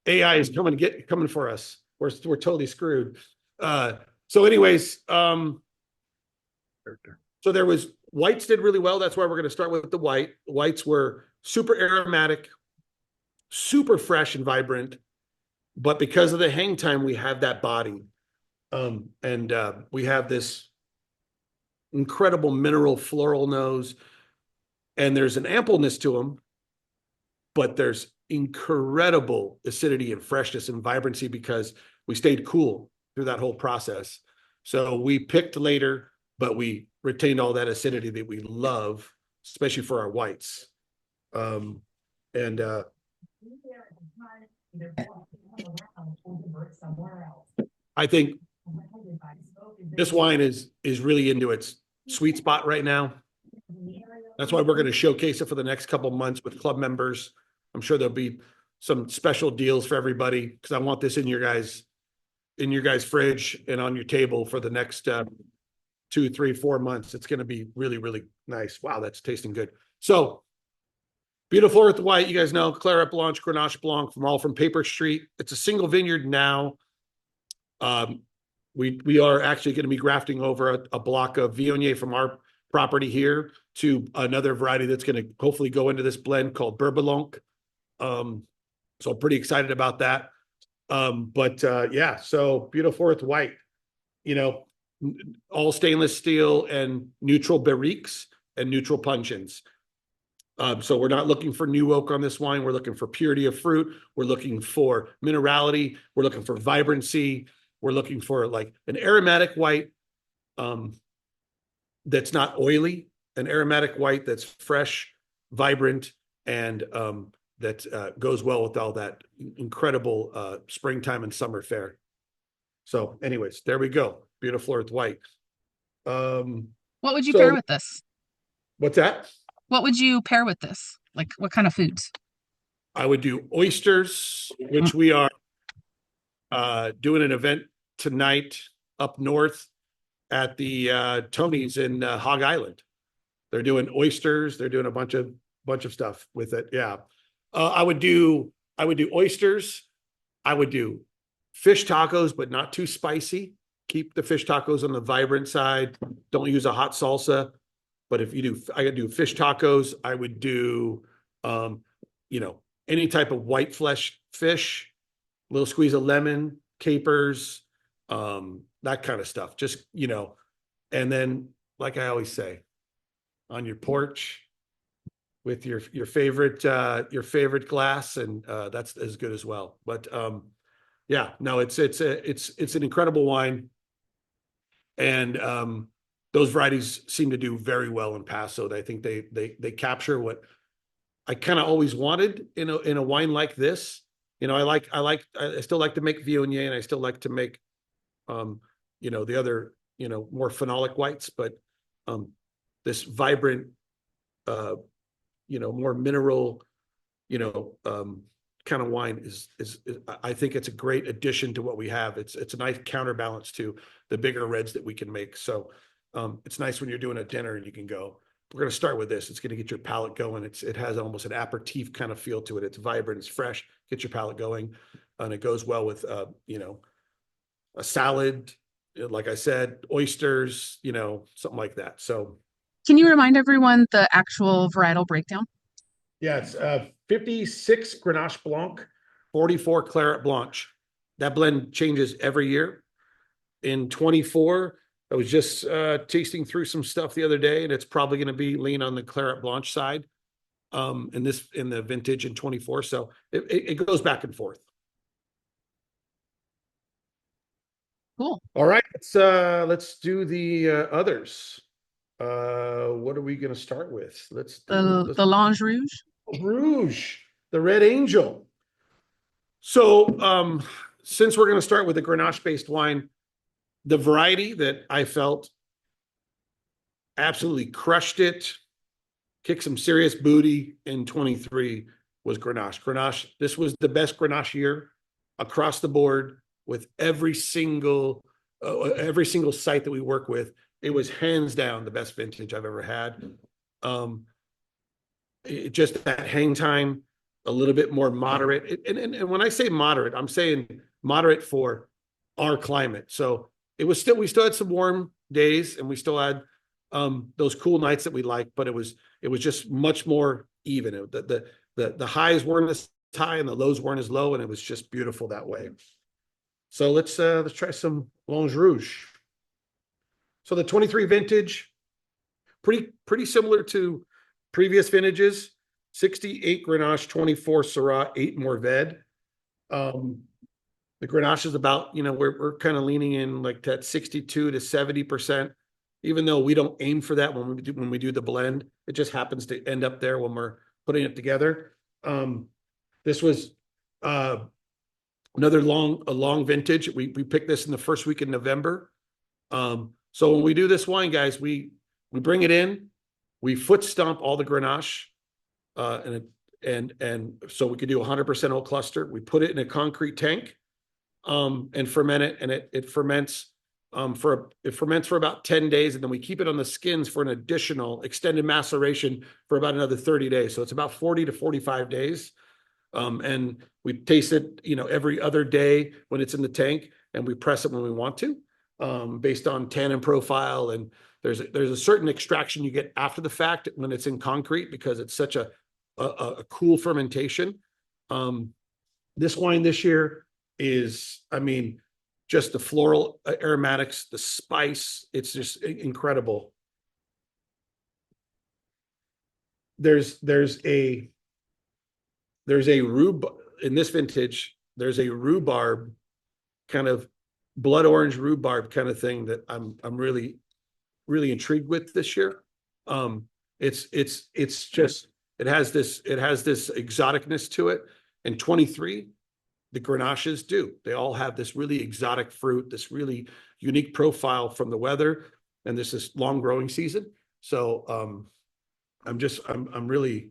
AI is coming for us. We're totally screwed. So anyways, so there was whites did really well. That's why we're going to start with the white. Whites were super aromatic, super fresh and vibrant, but because of the hang time, we have that body. And we have this incredible mineral floral nose, and there's an ampleness to them, but there's incredible acidity and freshness and vibrancy because we stayed cool through that whole process. So we picked later, but we retained all that acidity that we love, especially for our whites. And I think this wine is really into its sweet spot right now. That's why we're going to showcase it for the next couple of months with club members. I'm sure there'll be some special deals for everybody because I want this in your guys' fridge and on your table for the next 2, 3, 4 months. It's going to be really, really nice. Wow, that's tasting good. So beautiful Earth White, you guys know, Claret Blanche, Grenache Blanc from Paper Street. It's a single vineyard now. We are actually going to be grafting over a block of Viognier from our property here to another variety that's going to hopefully go into this blend called Bourboulon. So I'm pretty excited about that. Yeah, so beautiful Earth White, you know, all stainless steel and neutral barriques and neutral puncheons. So we're not looking for new oak on this wine. We're looking for purity of fruit. We're looking for minerality. We're looking for vibrancy. We're looking for like an aromatic white that's not oily, an aromatic white that's fresh, vibrant, and that goes well with all that incredible springtime and summer fare. So anyways, there we go. Beautiful Earth White. What would you pair So with this? what's that? What would you pair with this? Like what kind of foods? I would do oysters, Mm, which we are doing an event tonight up north at the Tony's in Hog Island. They're doing oysters. They're doing a bunch of stuff with it. Yeah, I would do oysters. I would do fish tacos, but not too spicy. Keep the fish tacos on the vibrant side. Don't use a hot salsa. But if you do, I could do fish tacos. I would do, um, you know, any type of white flesh fish, little squeeze of lemon, capers, that kind of stuff. Just, and then, like I always say, on your porch with your favorite glass, and that's as good as well. But yeah, no, it's an incredible wine, and those varieties seem to do very well in Paso. I think they capture what I kind of always wanted in a wine like this. I still like to make Viognier, and I still like to make the other more phenolic whites, but this vibrant more mineral you know kind of wine is I think it's a great addition to what we have. It's a nice counterbalance to the bigger reds that we can make. So it's nice when you're doing a dinner and you can go, we're going to start with this. It's going to get your palate going. It has almost an aperitif kind of feel to it. It's vibrant, it's fresh, get your palate going, and it goes well with a salad, like I said, oysters, something like that. So Can you remind everyone the actual varietal breakdown? yeah, it's 56 Grenache Blanc, 44 Claret Blanche. That blend changes every year. In 24, I was just tasting through some stuff the other day, and it's probably going to be lean on the Claret Blanche side in the vintage in 24. So it goes back and forth. Cool. All right, let's do the others. What are we going to start with? Let's do The Lange Rouge. Rouge, the Red Angel. So, since we're going to start with a Grenache-based wine, the variety that I felt absolutely crushed it, kicked some serious booty in 23 was Grenache. Grenache, this was the best Grenache year across the board with every single site that we work with. It was hands down the best vintage I've ever had. Just that hang time, a little bit more moderate. And when I say moderate, I'm saying moderate for our climate. So we still had some warm days, and we still had those cool nights that we like, but it was just much more even. The highs weren't as high and the lows weren't as low, and it was just beautiful that way. So let's try some Longe Rouge. So the 23 vintage, pretty similar to previous vintages. 68 Grenache, 24 Syrah, 8 Mourvèdre. The Grenache is about, we're kind of leaning in like that 62 to 70%, even though we don't aim for that when we do the blend. It just happens to end up there when we're putting it together. This was another long vintage. We picked this in the first week in November. So when we do this wine, guys, we bring it in, we foot stomp all the Grenache, and so we could do 100% old cluster. We put it in a concrete tank, and ferment it, and it ferments for about 10 days, and then we keep it on the skins for an additional extended maceration for about another 30 days. So it's about 40 to 45 days. And we taste it, every other day when it's in the tank, and we press it when we want to, based on tannin profile. And there's a certain extraction you get after the fact when it's in concrete, because it's such a cool fermentation. This wine this year is, just the floral aromatics, the spice. It's just incredible. There's a rhubarb in this vintage. There's a rhubarb, kind of blood orange rhubarb kind of thing that I'm really intrigued with this year. It's just, it has this exoticness to it. And 23, the Grenaches they all have this really exotic fruit, this really unique profile from the weather, and this is long growing season. So I'm really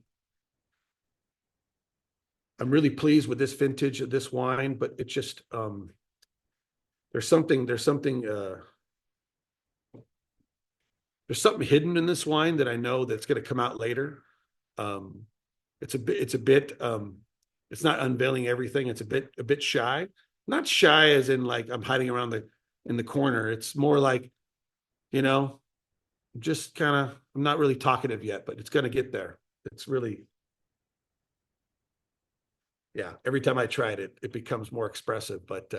pleased with this vintage of this wine, but it just there's something hidden in this wine that I know that's going to come out later. It's a bit it's not unveiling everything. It's a bit shy. Not shy as in like I'm hiding around in the corner. It's more like, just kind of, I'm not really talkative yet, but it's going to get there. It's really, yeah, every time I try it, it becomes more expressive. But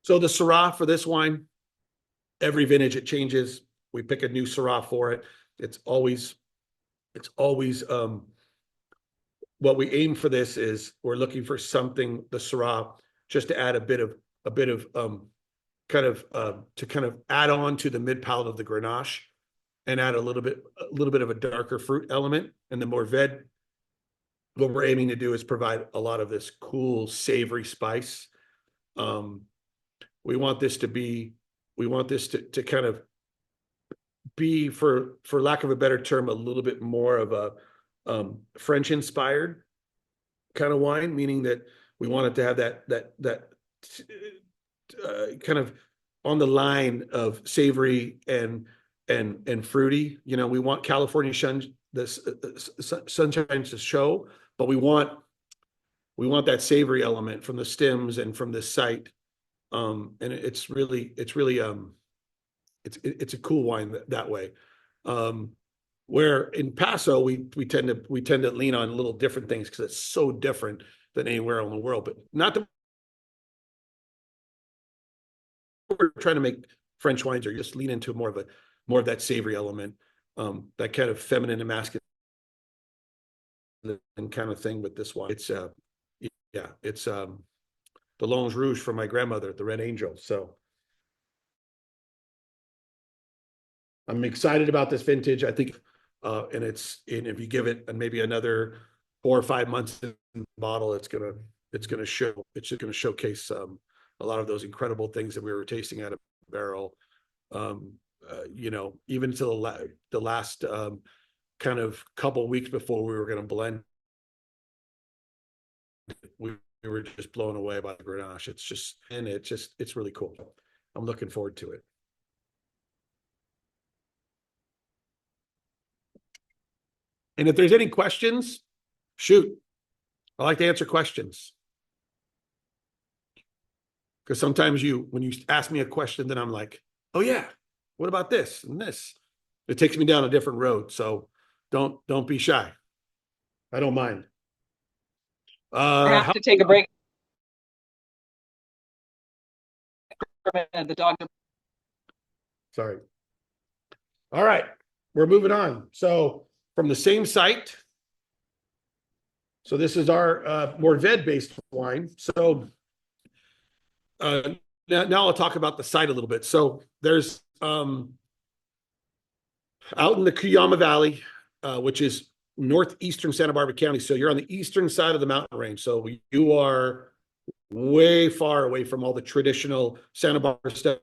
so the Syrah for this wine, every vintage it changes. We pick a new Syrah for it. It's always what we aim for. This is, we're looking for something, the Syrah, just to add a bit of to kind of add on to the mid palate of the Grenache, and add a little bit of a darker fruit element. And the Mourvèdre, what we're aiming to do is provide a lot of this cool savory spice. We want this to kind of be, for lack of a better term, a little bit more of a French inspired kind of wine, meaning that we want it to have that kind of on the line of savory and fruity. We want California sunshine to show, but we want that savory element from the stems and from this site. And it's a cool wine that way. Where in Paso we tend to lean on little different things because it's so different than anywhere in the world. But not that we're trying to make French wines, or just lean into more of that savory element, that kind of feminine and masculine kind of thing with this wine. It's the Longe Rouge from my grandmother, the Red Angel. So I'm excited about this vintage. I think, and if you give it maybe another 4 or 5 months in the bottle, it's gonna showcase a lot of those incredible things that we were tasting out of barrel. Even until the last kind of couple weeks before we were going to blend, we were just blown away by the Grenache. It's really cool. I'm looking forward to it. And if there's any questions, shoot. I like to answer questions. Because sometimes when you ask me a question, then I'm like, oh yeah, what about this and this? It takes me down a different road. So don't be shy. I don't mind. I have to take a break. The dog. Sorry. All right, we're moving on. So from the same site. So this is our Mourvedre based wine. So now I'll talk about the site a little bit. So there's out in the Cuyama Valley, which is northeastern Santa Barbara County. So you're on the eastern side of the mountain range. So you are way far away from all the traditional Santa Barbara stuff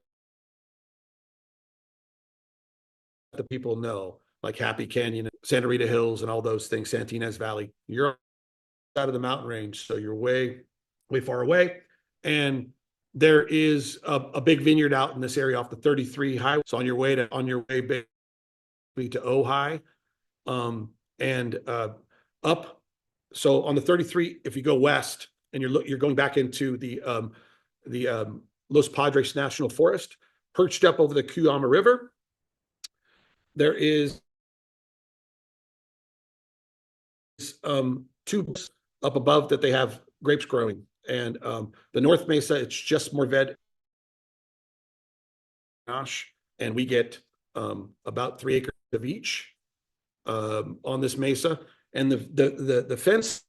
that people know, like Happy Canyon, Santa Rita Hills, and all those things, Santa Ynez Valley. You're out of the mountain range, so you're way far away. And there is a big vineyard out in this area off the 33 highway. So on your way to Ojai, and up. So on the 33, if you go west and you're going back into the Los Padres National Forest, perched up over the Cuyama River, there is two up above that they have grapes growing. And the North Mesa, it's just Mourvedre, and we get about 3 acres of each on this mesa. And the fence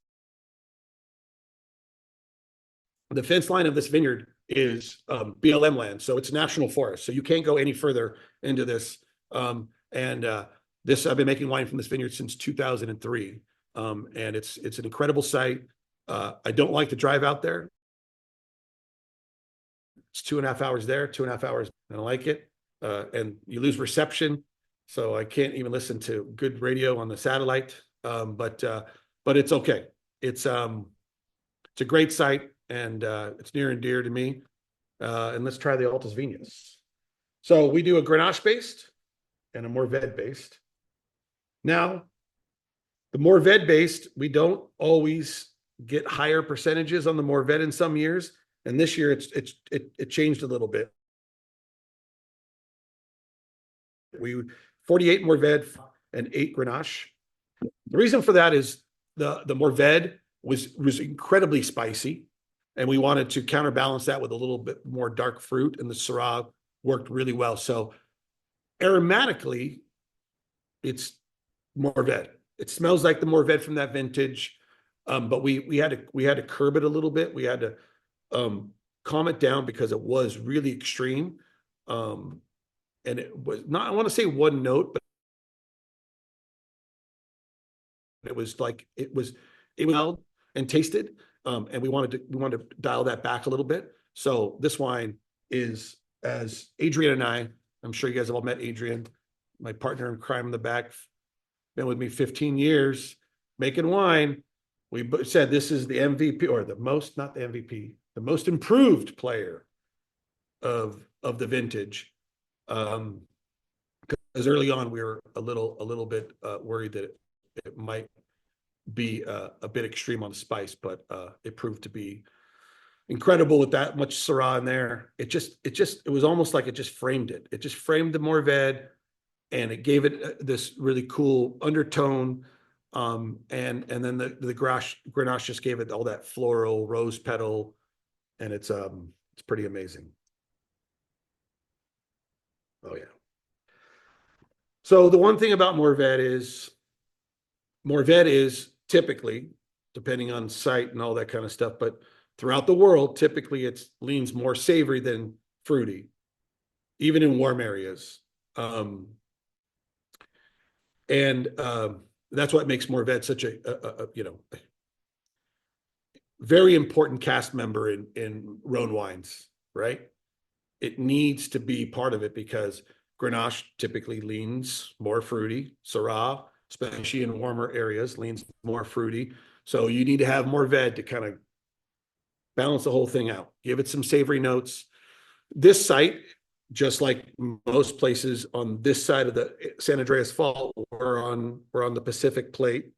line of this vineyard is BLM land, so it's national forest. So you can't go any further into this. This I've been making wine from this vineyard since 2003, and it's an incredible site. I don't like to drive out there. It's 2.5 hours there, 2.5 hours. I don't like it, and you lose reception, so I can't even listen to good radio on the satellite. But it's okay. It's a great site, and it's near and dear to me. And let's try the Altas Viñas. So we do a Grenache based and a Mourvedre based. Now, the Mourvedre based, we don't always get higher percentages on the Mourvedre in some years, and this year it changed a little bit. We 48 Mourvedre and 8 Grenache. The reason for that is the Mourvedre was incredibly spicy, and we wanted to counterbalance that with a little bit more dark fruit, and the Syrah worked really well. So aromatically, it's Mourvedre. It smells like the Mourvedre from that vintage, but we had to curb it a little bit. We had to calm it down because it was really extreme, and it was not, I want to say one note, but it was like it was held and tasted, and we wanted to dial that back a little bit. So this wine is, as Adrian and I'm sure you guys have all met Adrian, my partner in crime in the back, been with me 15 years making wine. We said this is the MVP, or not the MVP, the most improved player of the vintage. Because early on we were a little bit worried that it might be a bit extreme on the spice, but it proved to be incredible with that much Syrah in there. It was almost like it just framed it. It just framed the Mourvedre, and it gave it this really cool undertone. And then the Grenache just gave it all that floral rose petal, and it's pretty amazing. Oh yeah. So the one thing about Mourvedre is typically, depending on site and all that kind of stuff, but throughout the world, typically it leans more savory than fruity, even in warm areas. That's what makes Mourvedre such a very important cast member in Rhone wines, right? It needs to be part of it because Grenache typically leans more fruity. Syrah, especially in warmer areas, leans more fruity. So you need to have Mourvedre to kind of balance the whole thing out. Give it some savory notes. This site, just like most places on this side of the San Andreas Fault, we're on the Pacific plate.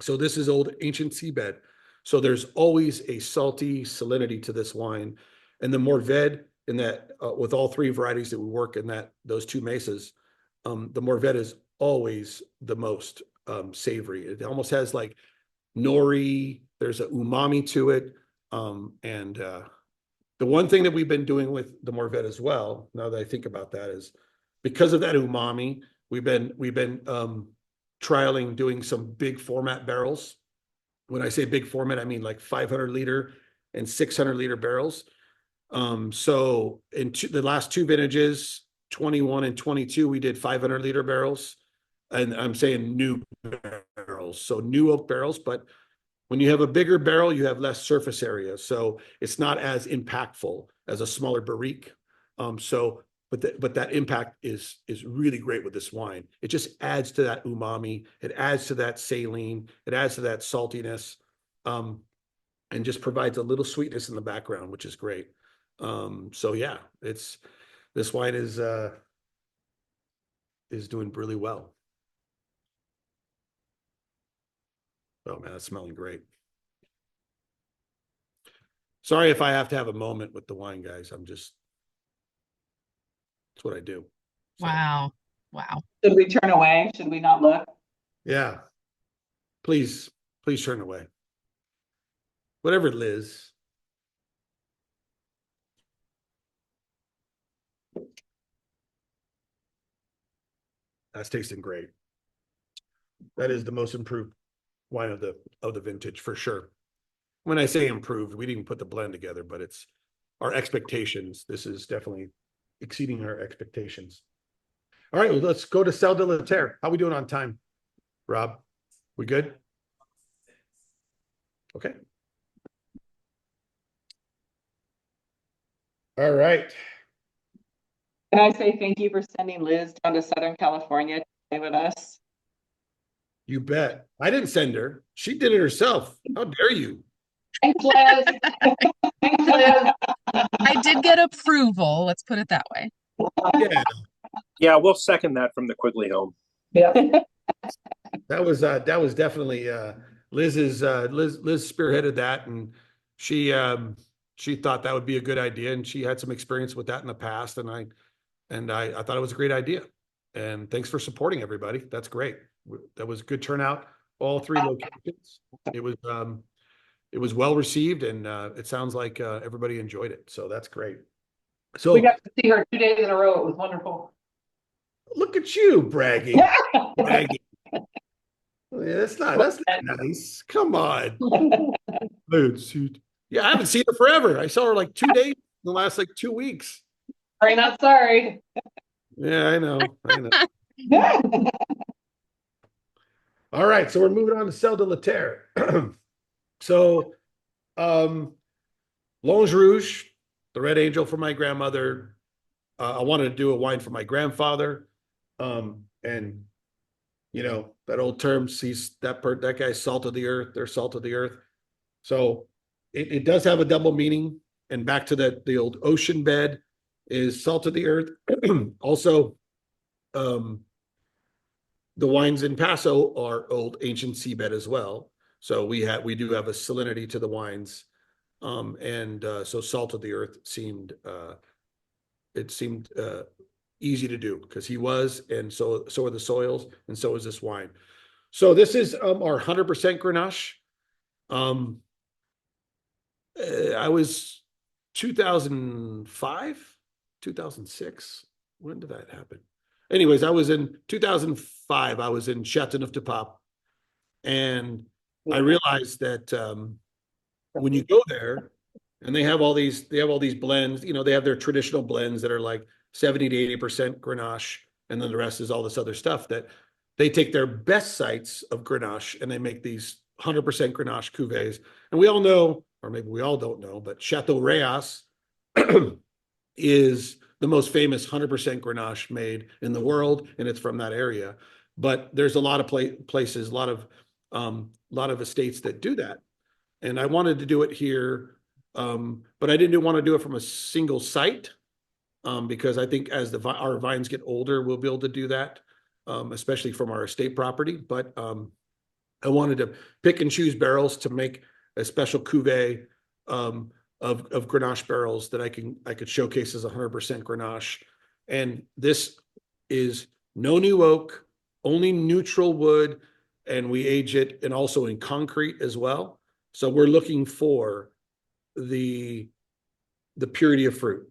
So this is old ancient seabed. So there's always a salty salinity to this wine. And the Morved in that, with all three varieties that we work in those two mesas, the Morved is always the most savory. It almost has like nori, there's a umami to it. The one thing that we've been doing with the Morved as well, now that I think about that, is because of that umami, we've been trialing doing some big format barrels. When I say big format, I mean like 500-liter and 600-liter barrels. So in the last two vintages, 21 and 22, we did 500-liter barrels. And I'm saying new barrels, so new oak barrels. But when you have a bigger barrel, you have less surface area. So it's not as impactful as a smaller barrique. But that impact is really great with this wine. It just adds to that umami. It adds to that saline. It adds to that saltiness, and just provides a little sweetness in the background, which is great. So yeah, this wine is doing really well. Oh man, it's smelling great. Sorry if I have to have a moment with the wine, guys. It's what I do. So, Wow. Should we turn away? Should we not look? yeah. Please turn away. Whatever, Liz. That's tasting great. That is the most improved wine of the vintage for sure. When I say improved, we didn't put the blend together, but it's our expectations. This is definitely exceeding our expectations. All right, well, let's go to Cell de la Terre. How we doing on time, Rob? We good? Okay. All right. Can I say thank you for sending Liz down to Southern California to stay with us? You bet. I didn't send her. She did it herself. How dare you? Thanks, Liz. Thanks, Liz. I did get approval. Let's put it that way. Yeah, Yeah, we'll second that from the Quigley home. Yeah. that was definitely Liz spearheaded that, and she thought that would be a good idea, and she had some experience with that in the past, and I thought it was a great idea. And thanks for supporting everybody. That's great. That was a good turnout. All three locations. It was well received, and it sounds like everybody enjoyed it. So that's great. So We got to see her 2 days in a row. It was wonderful. Look at you bragging. Bragging. Yeah, that's not nice. Come on. Yeah, I haven't seen her forever. I saw her like 2 days in the last like 2 weeks. Sorry, not sorry. Yeah, I know. All right, so we're moving on to Cell de la Terre. So, Longe Rouge, the Red Angel for my grandmother. I wanted to do a wine for my grandfather. And you know, that old term, sees that guy's salt of the earth, they're salt of the earth. So it does have a double meaning. And back to the old ocean bed is salt of the earth. Also, the wines in Paso are old ancient seabed as well. So we do have a salinity to the wines. So salt of the earth seemed easy to do because he was, and so are the soils, and so is this wine. So this is our 100% Grenache. I was 2005, 2006. When did that happen? Anyways, I was in 2005. I was in Châteauneuf-du-Pape, and I realized that when you go there, and they have all these blends. You know, they have their traditional blends that are like 70 to 80% Grenache, and then the rest is all this other stuff that they take their best sites of Grenache and they make these 100% Grenache cuvées. And we all know, or maybe we all don't know, but Chateau Reyes is the most famous 100% Grenache made in the world, and it's from that area. But there's a lot of places, a lot of estates that do that. And I wanted to do it here, but I didn't want to do it from a single site, because I think as our vines get older, we'll be able to do that. especially from our estate property. But I wanted to pick and choose barrels to make a special cuvee of Grenache barrels that I could showcase as 100% Grenache. And this is no new oak, only neutral wood, and we age it and also in concrete as well. So we're looking for the purity of fruit.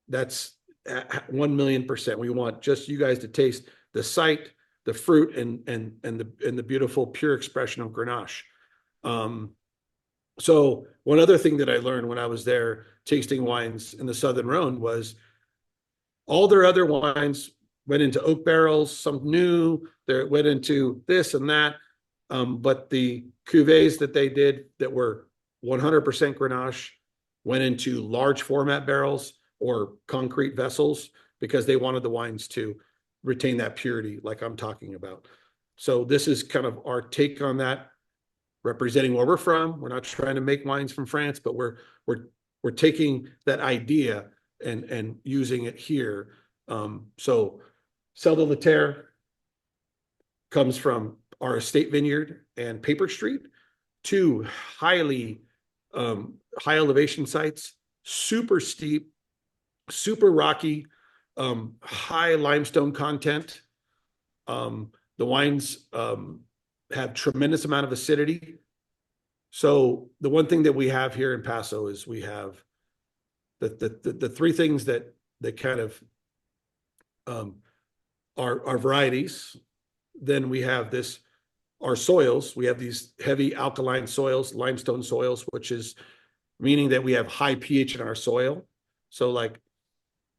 That's 1,000,000%. We want just you guys to taste the sight, the fruit, and the beautiful pure expression of Grenache. So one other thing that I learned when I was there tasting wines in the Southern Rhone was all their other wines went into oak barrels, some new, they went into this and that. But the cuvées that they did that were 100% Grenache went into large format barrels or concrete vessels because they wanted the wines to retain that purity like I'm talking about. So this is kind of our take on that, representing where we're from. We're not trying to make wines from France, but we're taking that idea and using it here. So Celle de la Terre comes from our estate vineyard and Paper Street, two highly high elevation sites, super steep, super rocky, high limestone content. The wines have tremendous amount of acidity. So the one thing that we have here in Paso is we have the three things that kind of are varieties. Then we have our soils. We have these heavy alkaline soils, limestone soils, which is meaning that we have high pH in our soil. So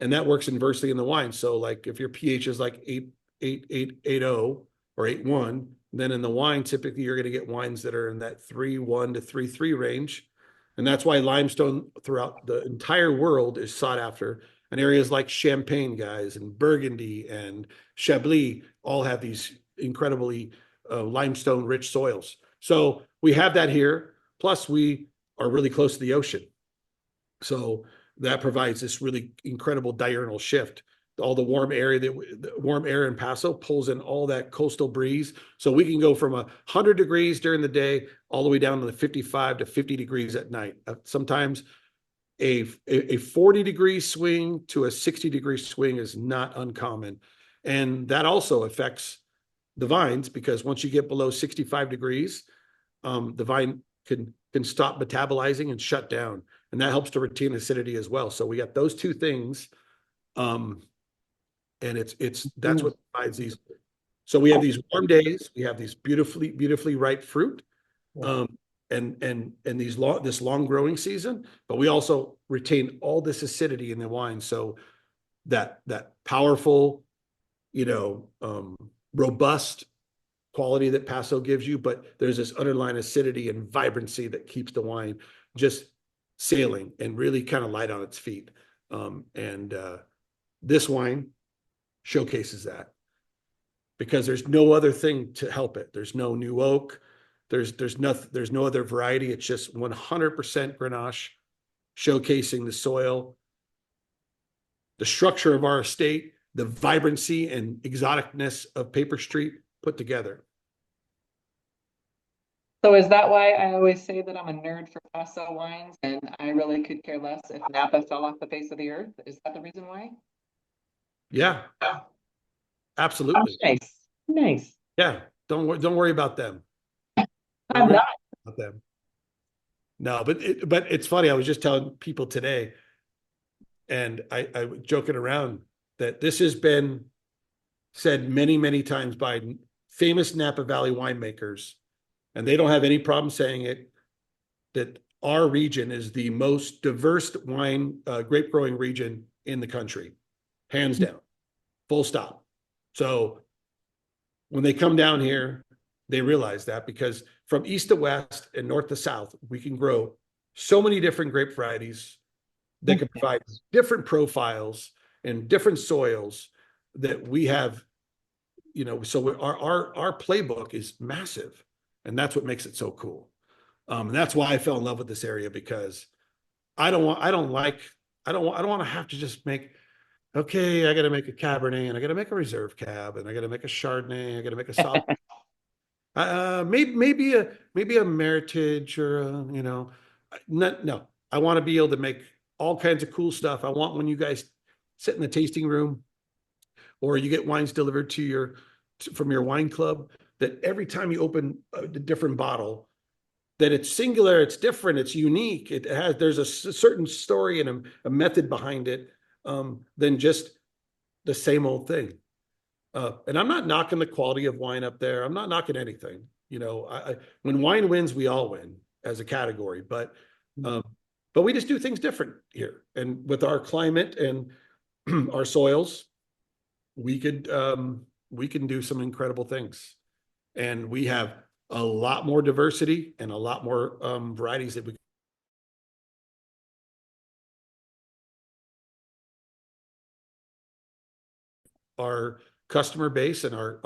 and that works inversely in the wine. So like if your pH is like 8.80 or 8.1, then in the wine, typically you're going to get wines that are in that 3.1 to 3.3 range. And that's why limestone throughout the entire world is sought after. And areas like Champagne, guys, and Burgundy and Chablis all have these incredibly limestone rich soils. So we have that here. Plus we are really close to the ocean. So that provides this really incredible diurnal shift. All the warm air in Paso pulls in all that coastal breeze. So we can go from 100 degrees during the day all the way down to the 55 to 50 degrees at night. Sometimes a 40-degree swing to a 60-degree swing is not uncommon. And that also affects the vines because once you get below 65 degrees, the vine can stop metabolizing and shut down. And that helps to retain acidity as well. So we got those two things. And that's what provides these. So we have these warm days, we have these beautifully ripe fruit, and this long growing season, but we also retain all this acidity in the wine. So that powerful, robust quality that Paso gives you, but there's this underlying acidity and vibrancy that keeps the wine just sailing and really kind of light on its feet. This wine showcases that because there's no other thing to help it. There's no new oak. There's no other variety. It's just 100% Grenache, showcasing the soil, the structure of our estate, the vibrancy and exoticness of Paper Street put together. So is that why I always say that I'm a nerd for Paso wines and I really could care less if Napa fell off the face of the earth? Is that the reason why? Yeah, absolutely. Oh, nice. Yeah, don't worry about them. I'm not. About them. No, but it's funny. I was just telling people today, and I was joking around that this has been said many times by famous Napa Valley winemakers, and they don't have any problem saying it, that our region is the most diverse grape growing region in the country, hands down, full stop. So when they come down here, they realize that because from east to west and north to south, we can grow so many different grape varieties that can provide different profiles and different soils that we have, so our playbook is massive, and that's what makes it so cool. And that's why I fell in love with this area, because I don't want to have to just make okay, I got to make a Cabernet and I got to make a Reserve Cab and I got to make a Chardonnay. I got to make a Sauv. Maybe a Meritage or no. I want to be able to make all kinds of cool stuff. I want when you guys sit in the tasting room or you get wines delivered from your wine club, that every time you open a different bottle, that it's singular, it's different, it's unique. There's a certain story and a method behind it, than just the same old thing. And I'm not knocking the quality of wine up there. I'm not knocking anything. When wine wins, we all win as a category, but we just do things different here. And with our climate and our soils, we can do some incredible things. And we have a lot more diversity and a lot more varieties that we our customer base and our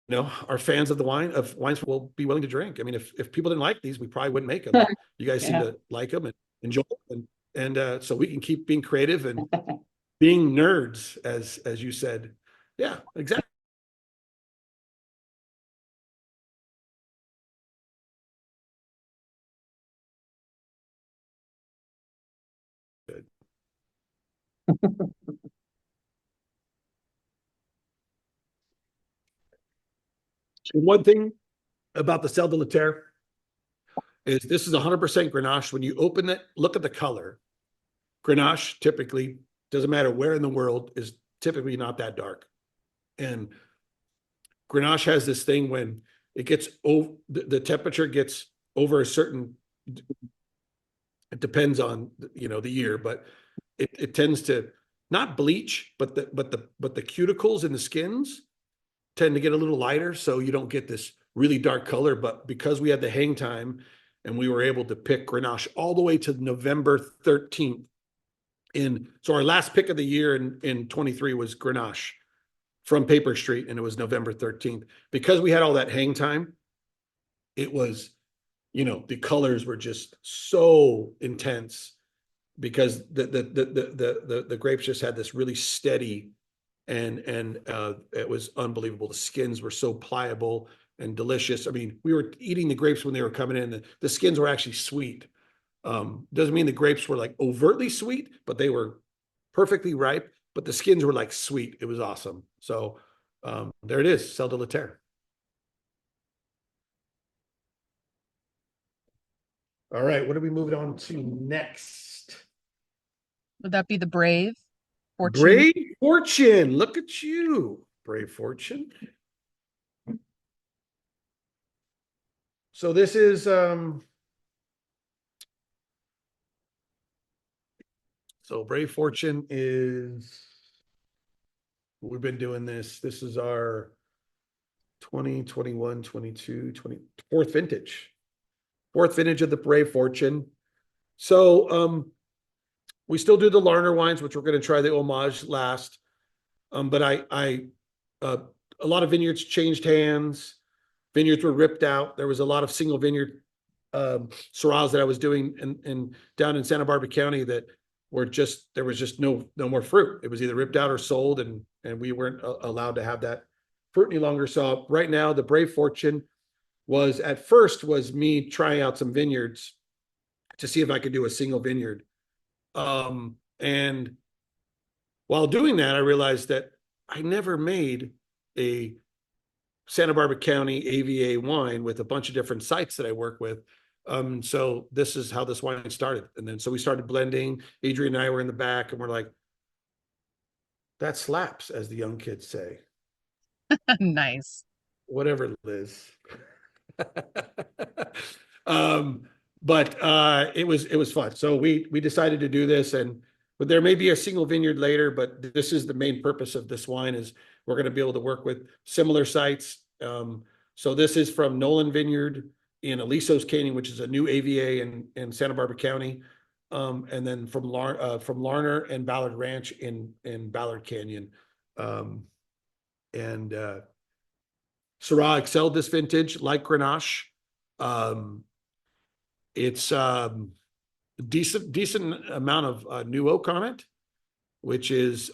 our fans of wines will be willing to drink. I mean, if people didn't like these, we probably wouldn't make them. You guys seem to like them and enjoy them, and so we can keep being creative and being nerds, as you said. Yeah, exactly. Good. One thing about the Sel de la Terre is this is 100% Grenache. When you open it, look at the color. Grenache typically, doesn't matter where in the world, is typically not that dark. And Grenache has this thing when it gets over, the temperature gets over a certain, it depends on the year, but it tends to not bleach, but the cuticles in the skins tend to get a little lighter, so you don't get this really dark color. But because we had the hang time and we were able to pick Grenache all the way to November 13th, so our last pick of the year in 23 was Grenache from Paper Street, and it was November 13th. Because we had all that hang time, it was, the colors were just so intense because the grapes just had this really steady, and it was unbelievable. The skins were so pliable and delicious. I mean, we were eating the grapes when they were coming in. The skins were actually sweet. Doesn't mean the grapes were like overtly sweet, but they were perfectly ripe. But the skins were like sweet. It was awesome. So there it is, Sel de la Terre. All right, what are we moving on to next? Would that be the Brave Fortune? Brave Fortune. Look at you, Brave Fortune. So this is so Brave Fortune is, we've been doing this. This is our 2021, 22, 24th vintage. Fourth vintage of the Brave Fortune. So we still do the Larner wines, which we're going to try the homage last. But a lot of vineyards changed hands. Vineyards were ripped out. There was a lot of single vineyard Syrahs that I was doing in down in Santa Barbara County that there was just no more fruit. It was either ripped out or sold, and we weren't allowed to have that fruit any longer. So right now, the Brave Fortune was me trying out some vineyards to see if I could do a single vineyard. And while doing that, I realized that I never made a Santa Barbara County AVA wine with a bunch of different sites that I work with. So this is how this wine started. And then so we started blending. Adrian and I were in the back, and we're like, that slaps, as the young kids say. Nice. Whatever, Liz. But it was fun. So we decided to do this, but there may be a single vineyard later, but this is the main purpose of this wine, is we're going to be able to work with similar sites. So this is from Nolan Vineyard in Alisos Canyon, which is a new AVA in Santa Barbara County. And then from Larner and Ballard Ranch in Ballard Canyon. Syrah excelled this vintage like Grenache. It's decent amount of new oak on it, which is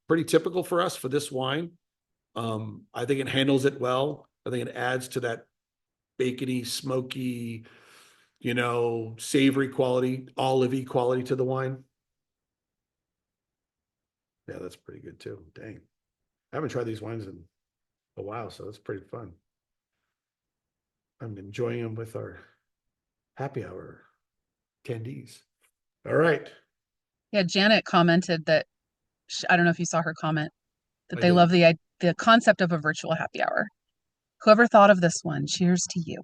pretty typical for us for this wine. I think it handles it well. I think it adds to that bacony, smoky, savory quality, olivey quality to the wine. Yeah, that's pretty good too. Dang. I haven't tried these wines in a while, so that's pretty fun. I'm enjoying them with our happy hour attendees. All right. Yeah, Janet commented that I don't know if you saw her comment that I they did. love the concept of a virtual happy hour. Whoever thought of this one, cheers to you.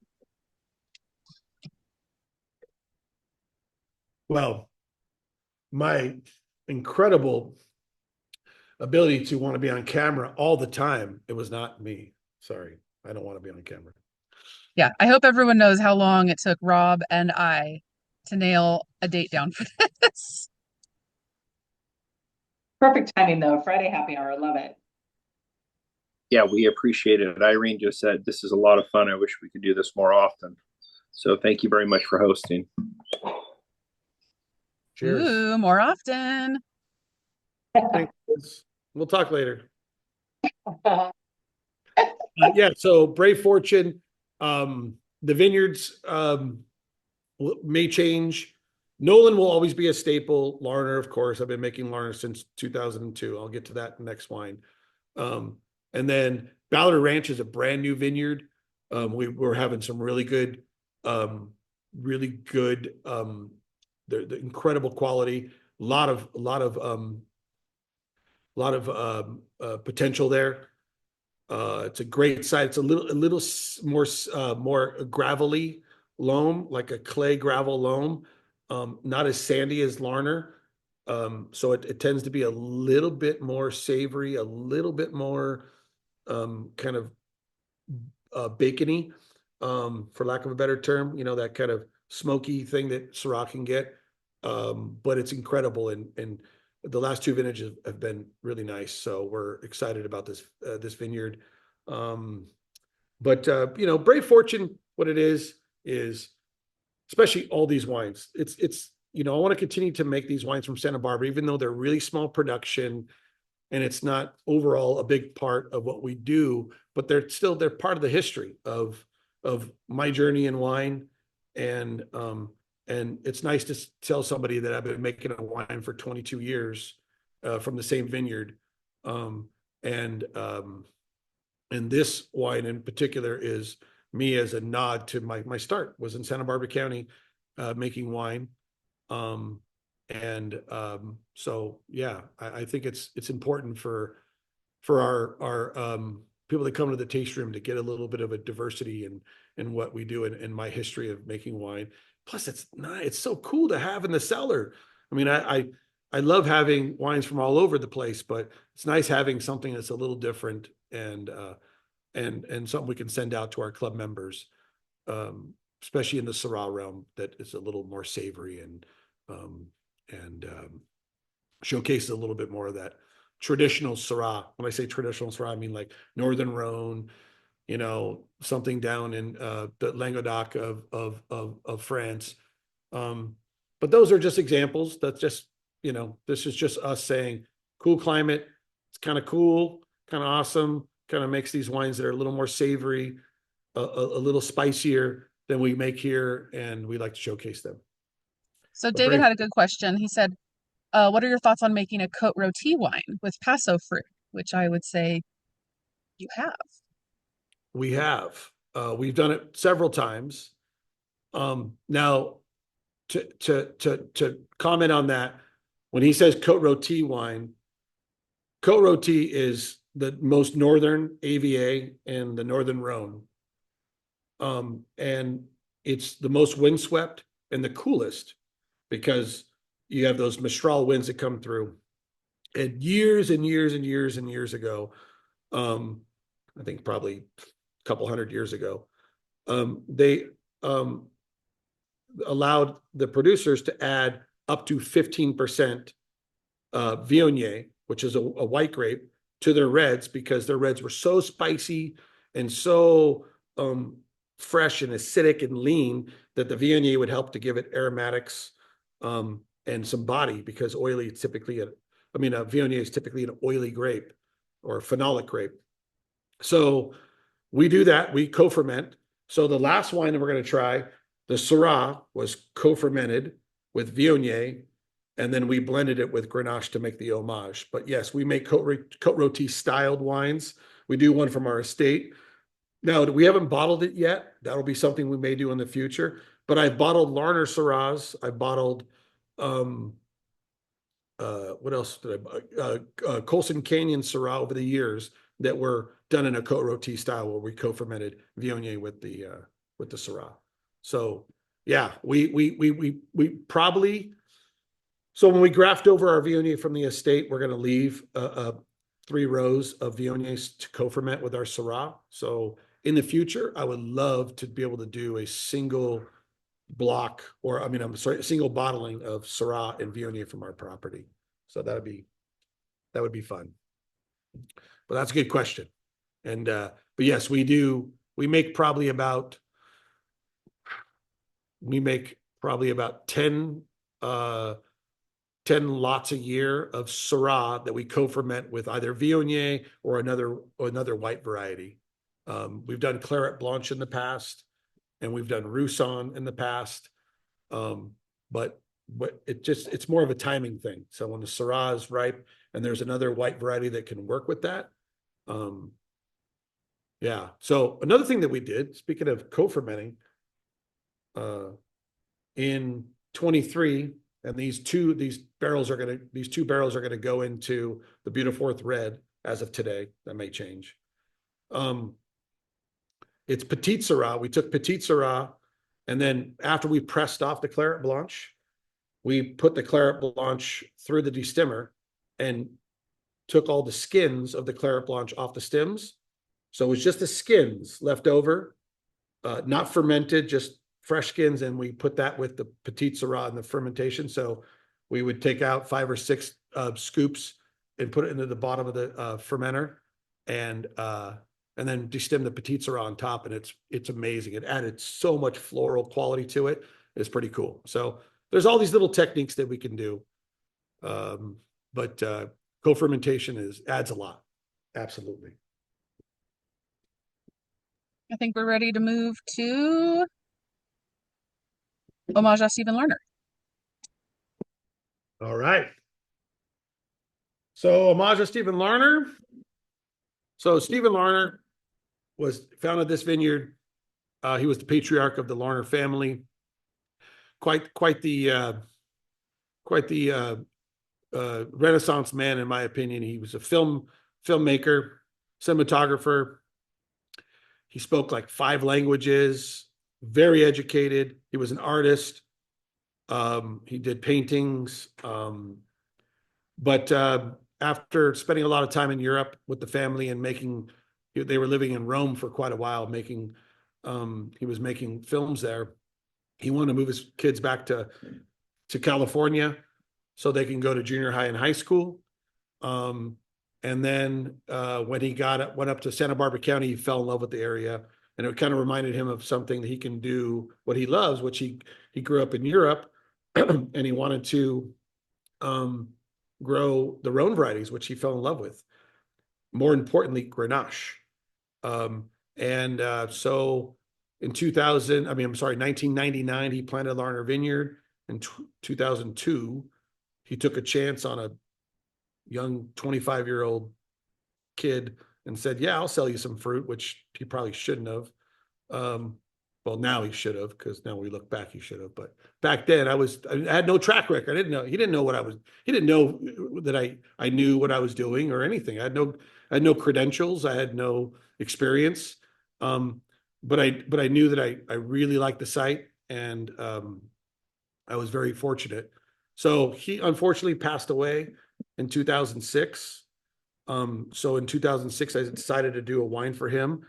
Well, my incredible ability to want to be on camera all the time, it was not me. Sorry, I don't want to be on camera. Yeah, I hope everyone knows how long it took Rob and I to nail a date down for this. Perfect timing though. Friday happy hour. Love it. Yeah, we appreciate it. Irene just said this is a lot of fun. I wish we could do this more often. So thank you very much for hosting. Cheers. Ooh, more often. Thanks. We'll talk later. Yeah, so Brave Fortune, the vineyards may change. Nolan will always be a staple. Larner, of course. I've been making Larner since 2002. I'll get to that next wine. And then Ballard Ranch is a brand new vineyard. We're having some really good, the incredible quality. A lot of potential there. It's a great site. It's a little more gravelly loam, like a clay gravel loam. Not as sandy as Larner. So it tends to be a little bit more savory, a little bit more kind of bacony, for lack of a better term, that kind of smoky thing that Syrah can get. But it's incredible. And the last two vintages have been really nice. So we're excited about this vineyard. But Brave Fortune, what it is especially all these wines. It's I want to continue to make these wines from Santa Barbara, even though they're really small production and it's not overall a big part of what we do, but they're part of the history of my journey in wine. And it's nice to tell somebody that I've been making a wine for 22 years from the same vineyard. And this wine in particular is me as a nod to my start was in Santa Barbara County making wine. So yeah, I think it's important for our people that come to the taste room to get a little bit of a diversity in what we do and my history of making wine. Plus, it's so cool to have in the cellar. I mean, I love having wines from all over the place, but it's nice having something that's a little different and something we can send out to our club members, especially in the Syrah realm that is a little more savory and showcases a little bit more of that traditional Syrah. When I say traditional Syrah, I mean like Northern Rhone, something down in the Languedoc of France. But those are just examples. That's just, this is just us saying cool climate. It's kind of cool, kind of awesome, kind of makes these wines that are a little more savory, a little spicier than we make here. And we like to showcase them. So David had a good question. He said, what are your thoughts on making a Côte Rôtie wine with Paso fruit? Which I would say you have. We have. We've done it several times. Now, to comment on that, when he says Côte Rôtie wine, Côte Rôtie is the most northern AVA and the Northern Rhone. And it's the most windswept and the coolest because you have those Mistral winds that come through. And years and years and years and years ago, I think probably a couple hundred years ago, they allowed the producers to add up to 15% Viognier, which is a white grape, to their reds because their reds were so spicy and so fresh and acidic and lean that the Viognier would help to give it aromatics and some body, because oily is typically Viognier is typically an oily grape or phenolic grape. So we do that. We co-ferment. So the last wine that we're going to try, the Syrah, was co-fermented with Viognier, and then we blended it with Grenache to make the homage. But yes, we make Côte Rôtie styled wines. We do one from our estate. Now, we haven't bottled it yet. That'll be something we may do in the future. But I've bottled Larner Syrahs. I've bottled, what else did I buy? Colson Canyon Syrah over the years that were done in a Côte Rôtie style, where we co-fermented Viognier with the Syrah. So yeah, we probably, so when we graft over our Viognier from the estate, we're going to leave 3 rows of Viogniers to co-ferment with our Syrah. So in the future, I would love to be able to do a single block, or a single bottling of Syrah and Viognier from our property. So that would be fun. But that's a good question. And but yes, we make probably about 10 lots a year of Syrah that we co-ferment with either Viognier or another white variety. We've done Claret Blanche in the past, and we've done Roussanne in the past. But it's more of a timing thing. So when the Syrah is ripe and there's another white variety that can work with that. Yeah. So another thing that we did, speaking of co-fermenting, in 23, and these two barrels are going to go into the Beautiful Earth Red as of today. That may change. It's Petite Syrah. We took Petite Syrah, and then after we pressed off the Claret Blanche, we put the Claret Blanche through the destimmer and took all the skins of the Claret Blanche off the stems. So it was just the skins left over, not fermented, just fresh skins. And we put that with the Petite Syrah in the fermentation. So we would take out 5 or 6 scoops and put it into the bottom of the fermenter, and then destim the Petite Syrah on top. And it's amazing. It added so much floral quality to it. It's pretty cool. So there's all these little techniques that we can do. But co-fermentation adds a lot. Absolutely. I think we're ready to move to Homage à Stephen Lerner. All right. So Homage à Stephen Lerner. So Stephen Lerner founded this vineyard. He was the patriarch of the Lerner family. Quite the Renaissance man, in my opinion. He was a filmmaker, cinematographer. He spoke like 5 languages, very educated. He was an artist. He did paintings. But after spending a lot of time in Europe with the family and they were living in Rome for quite a while, he was making films there. He wanted to move his kids back to California so they can go to junior high and high school. And then when he went up to Santa Barbara County, he fell in love with the area, and it kind of reminded him of something that he can do, what he loves, which he grew up in Europe, and he wanted to grow the Rhone varieties, which he fell in love with. More importantly, Grenache. So in 1999, he planted Larner Vineyard. In 2002, he took a chance on a young 25-year-old kid and said, yeah, I'll sell you some fruit, which he probably shouldn't have. Well, now he should have, because now we look back, he should have. But back then I had no track record. He didn't know that I knew what I was doing or anything. I had no credentials. I had no experience. But I knew that I really liked the site, and I was very fortunate. So he unfortunately passed away in 2006. So in 2006, I decided to do a wine for him.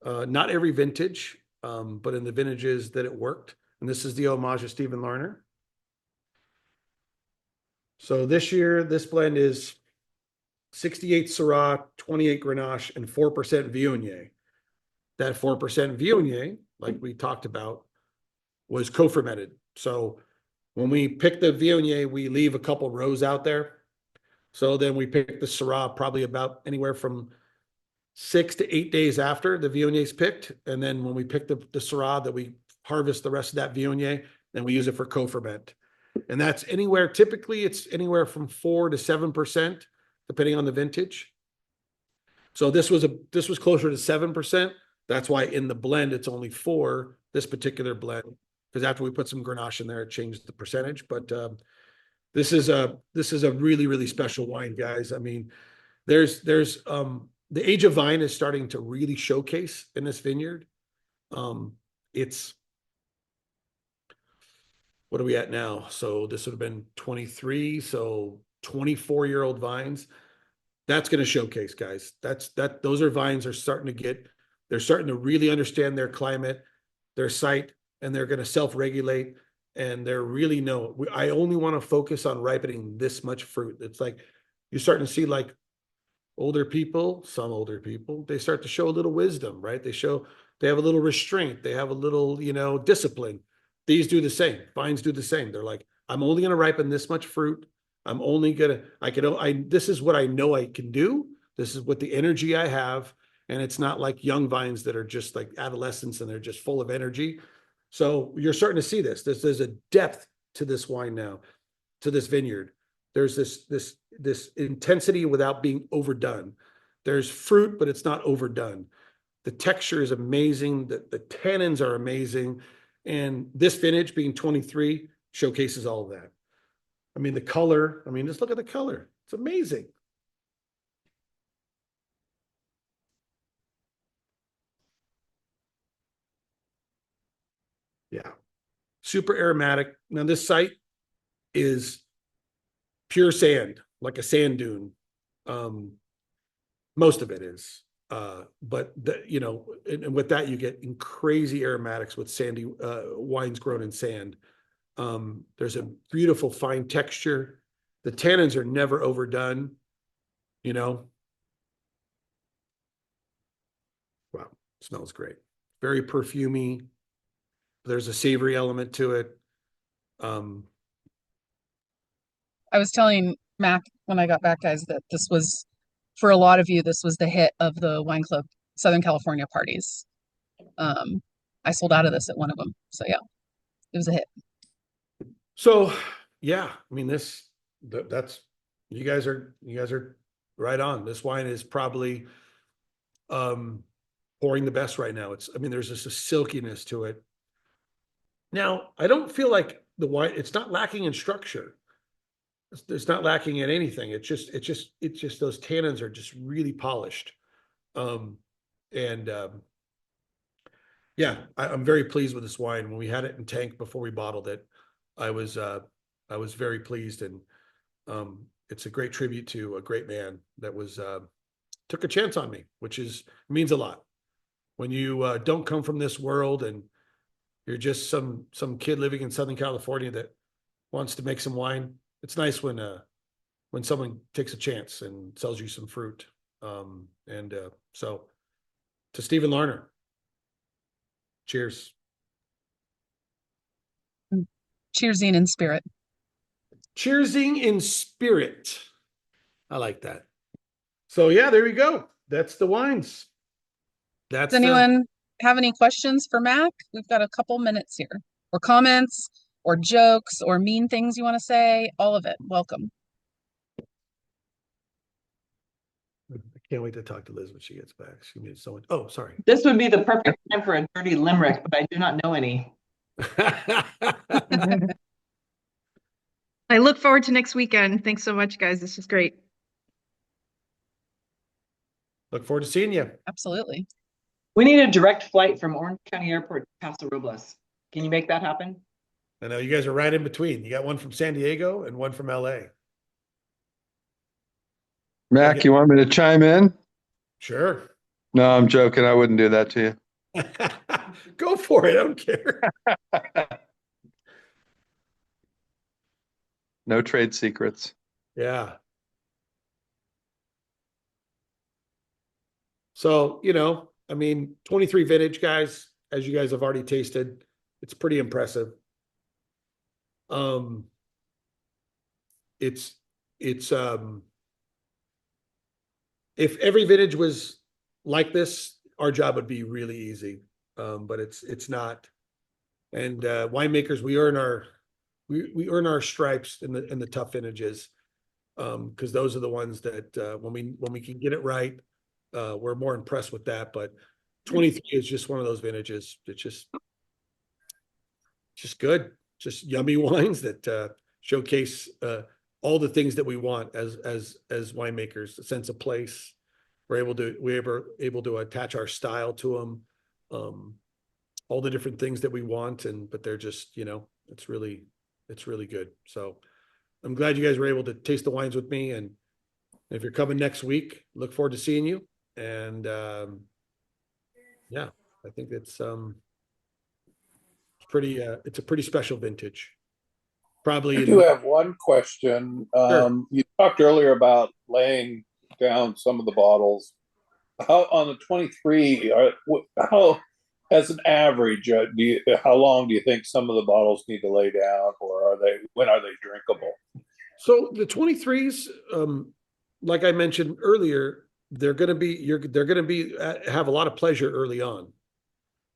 Not every vintage, but in the vintages that it worked. And this is the Homage of Stephen Lerner. So this year, this blend is 68 Syrah, 28 Grenache, and 4% Viognier. That 4% Viognier, like we talked about, was co-fermented. So When we pick the Viognier, we leave a couple rows out there. So then we pick the Syrah probably about anywhere from 6 to 8 days after the Viognier is picked. And then when we pick the Syrah, that we harvest the rest of that Viognier, and we use it for co-ferment. And that's anywhere, typically it's anywhere from 4 to 7%, depending on the vintage. So this was closer to 7%. That's why in the blend, it's only 4, this particular blend, because after we put some Grenache in there, it changed the percentage. But this is a really, really special wine, guys. I mean, there's the age of vine is starting to really showcase in this vineyard. It's, what are we at now? So this would have been 23, so 24-year-old vines. That's going to showcase, guys. Those are vines are starting to they're starting to really understand their climate, their site, and they're going to self-regulate. And they're really I only want to focus on ripening this much fruit. It's like you're starting to see like some older people, they start to show a little wisdom, right? They have a little restraint. They have a little, discipline. These do the same. Vines do the same. They're like, I'm only going to ripen this much fruit. I'm only going to, this is what I know I can do. This is what the energy I have. And it's not like young vines that are just like adolescents and they're just full of energy. So you're starting to see this. There's a depth to this wine now, to this vineyard. There's this intensity without being overdone. There's fruit, but it's not overdone. The texture is amazing. The tannins are amazing. And this vintage being 23 showcases all of that. I mean, the color, just look at the color. It's amazing. Yeah. Super aromatic. Now this site is pure sand, like a sand dune. Most of it is. But and with that, you get crazy aromatics with sandy wines grown in sand. There's a beautiful fine texture. The tannins are never overdone, Wow, smells great. Very perfumey. There's a savory element to it. I was telling Mac when I got back, guys, that this was, for a lot of you, this was the hit of the wine club Southern California parties. I sold out of this at one of them. So yeah, it was a hit. So yeah, that's, you guys are right on. This wine is probably pouring the best right now. There's just a silkiness to it. Now, I don't feel like the wine, it's not lacking in structure. It's not lacking in anything. It's just those tannins are just really polished. Yeah, I'm very pleased with this wine. When we had it in tank before we bottled it, I was very pleased, and it's a great tribute to a great man that took a chance on me, which means a lot. When you don't come from this world and you're just some kid living in Southern California that wants to make some wine, it's nice when someone takes a chance and sells you some fruit. So to Stephen Larner, cheers. Cheersing in spirit. Cheersing in spirit. I like that. So yeah, there we go. That's the wines. Does anyone have any questions for Mac? We've got a couple minutes here, or comments, or jokes, or mean things you want to say. All of it. Welcome. I can't wait to talk to Liz when she gets back. She needs someone. Oh, sorry. This would be the perfect time for a dirty limerick, but I do not know any. I look forward to next weekend. Thanks so much, guys. This is great. Look forward to seeing you. Absolutely. We need a direct flight from Orange County Airport to Paso Robles. Can you make that happen? I know you guys are right in between. You got one from San Diego and one from LA. Mac, you want me to chime in? Sure. No, I'm joking. I wouldn't do that to you. Go for it. I don't care. No trade secrets. Yeah. So, 23 vintage, guys, as you guys have already tasted, it's pretty impressive. It's if every vintage was like this, our job would be really easy. But it's not. And winemakers, we earn our stripes in the tough vintages. Because those are the ones that when we can get it right, we're more impressed with that. But 23 is just one of those vintages. It's just good, just yummy wines that showcase all the things that we want as winemakers. A sense of place. We're able to attach our style to them. All the different things that we want, but they're just, it's really good. So I'm glad you guys were able to taste the wines with me. And if you're coming next week, look forward to seeing you. And yeah, I think it's a pretty special vintage. Probably. I do have one question. Sure. You talked earlier about laying down some of the bottles. How on the 23, how as an average, how long do you think some of the bottles need to lay down, or when are they drinkable? So the 23s, like I mentioned earlier, they're going to be have a lot of pleasure early on.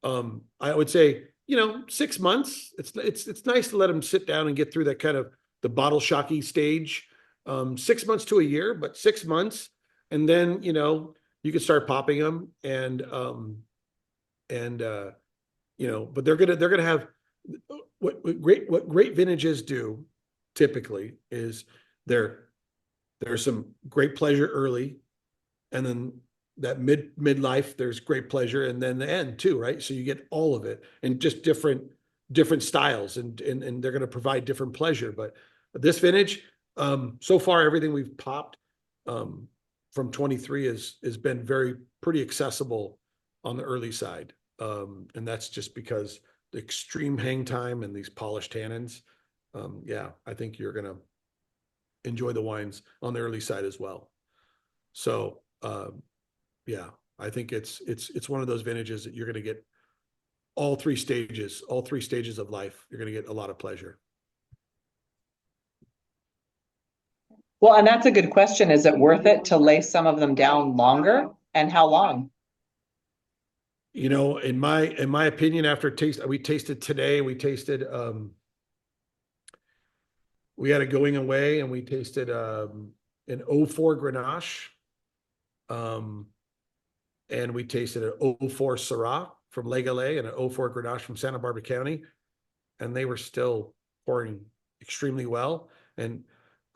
I would say, 6 months. It's nice to let them sit down and get through that kind of the bottle shocky stage. 6 months to a year, but 6 months, and then you can start popping them, but they're gonna have what great vintages do typically is there's some great pleasure early, and then that midlife there's great pleasure, and then the end too, right? So you get all of it, and just different styles, and they're going to provide different pleasure. But this vintage, so far everything we've popped from 23 has been pretty accessible on the early side, and that's just because the extreme hang time and these polished tannins. Yeah, I think you're going to enjoy the wines on the early side as well. So yeah, I think it's one of those vintages that you're going to get all three stages of life. You're going to get a lot of pleasure. Well, and that's a good question. Is it worth it to lay some of them down longer, and how long? In my opinion, after we tasted today, we had a going away, and we tasted an 04 Grenache. And we tasted an 04 Syrah from Les Galets and an 04 Grenache from Santa Barbara County, and they were still pouring extremely well. And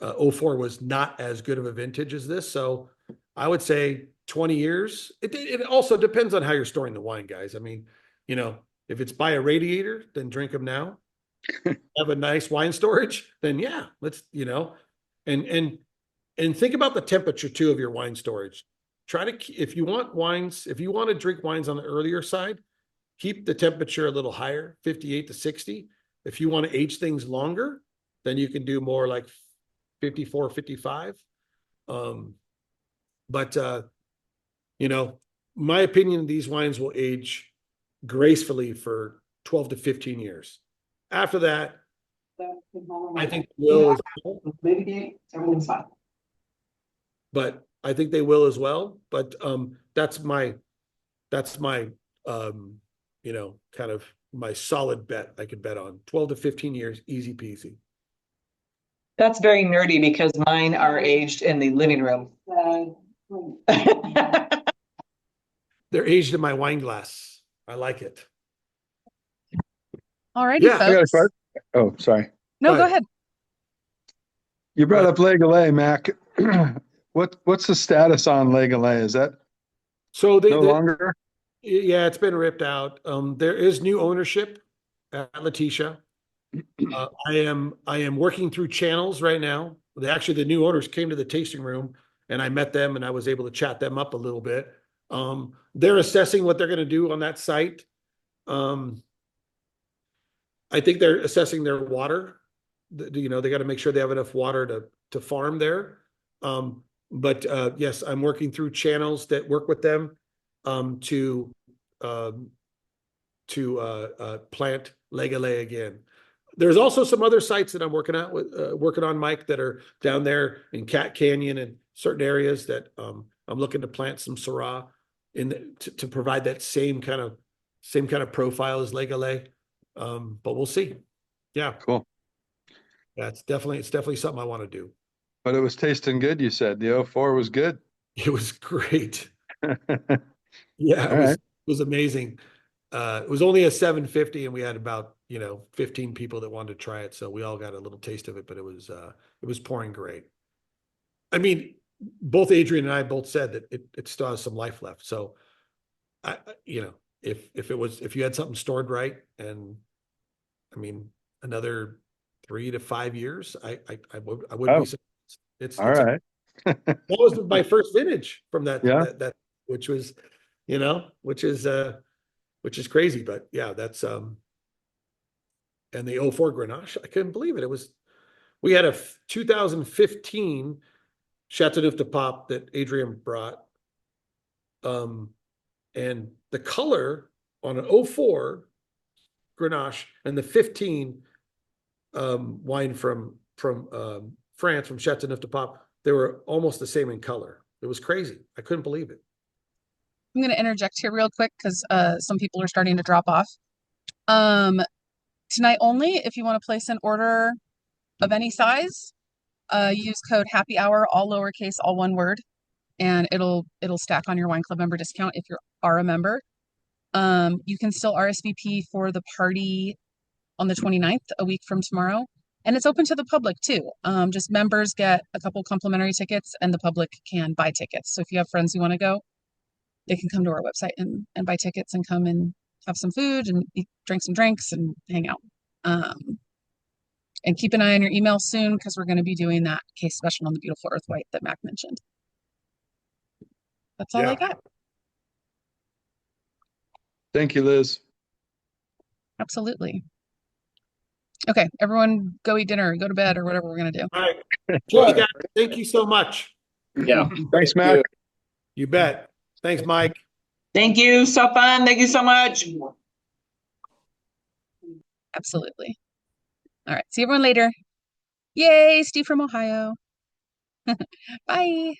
04 was not as good of a vintage as this, so I would say 20 years. It also depends on how you're storing the wine, guys. I mean, if it's by a radiator, then drink them now. Have a nice wine storage, then yeah, let's and think about the temperature too of your wine storage. If you want to drink wines on the earlier side, keep the temperature a little higher, 58 to 60. If you want to age things longer, then you can do more like 54, 55. But my opinion, these wines will age gracefully for 12 to 15 years. After that, I think everything's fine. But I think they will as well. But that's my kind of my solid bet I could bet on. 12 to 15 years, easy peasy. That's very nerdy because mine are aged in the living room. They're aged in my wine glass. I like it. Alrighty, Yeah, I got a folks. question. Oh, sorry. No, Go go ahead. ahead. You brought up Les Galets, Mac. What's the status on Les Galets? Is that So no longer? Yeah, it's been ripped out. There is new ownership at Letitia. I am working through channels right now. The new owners came to the tasting room, and I met them, and I was able to chat them up a little bit. They're assessing what they're going to do on that site. I think they're assessing their water. They got to make sure they have enough water to farm there. But yes, I'm working through channels that work with them to plant Les Galets again. there's also some other sites that I'm working on, Mike, that are down there in Cat Canyon and certain areas that I'm looking to plant some Syrah to provide that same kind of profile as Legale. But we'll see. Yeah, Cool. yeah, it's definitely something I want to do. But it was tasting good, you said. The 04 was good. It was great. All Yeah, right. it was amazing. It was only a 750 and we had about, 15 people that wanted to try it. So we all got a little taste of it, but it was pouring great. I mean, both Adrian and I both said that it still has some life left. So if you had something stored right, and I mean, another 3 to 5 years, I wouldn't Oh. be surprised. All right. That was my first vintage from that, Yeah. that which was, which is crazy, but yeah, that's, and the 04 Grenache, I couldn't believe it. We had a 2015 Chateauneuf de Pop that Adrian brought. And the color on an 04 Grenache and the 15 wine from France, from Chateauneuf de Pop, they were almost the same in color. It was crazy. I couldn't believe it. I'm going to interject here real quick because some people are starting to drop off. Tonight only, if you want to place an order of any size, use code happy hour, all lowercase, all one word, and it'll stack on your wine club member discount if you are a member. You can still RSVP for the party on the 29th, a week from tomorrow. And it's open to the public too. Just members get a couple complimentary tickets and the public can buy tickets. So if you have friends who want to go, they can come to our website and buy tickets and come and have some food and drink some drinks and hang out. And keep an eye on your email soon because we're going to be doing that case special on the beautiful earth white that Mac mentioned. That's all I Yeah. got. Thank you, Liz. Absolutely. Okay, everyone go eat dinner, go to bed, or whatever we're going to do. All right. Well, guys, thank you so much. Yeah. Thanks, Mac. You bet. Thanks, Mike. Thank you. So fun. Thank you so much. Absolutely. All right, see everyone later. Yay, Steve from Ohio. Bye.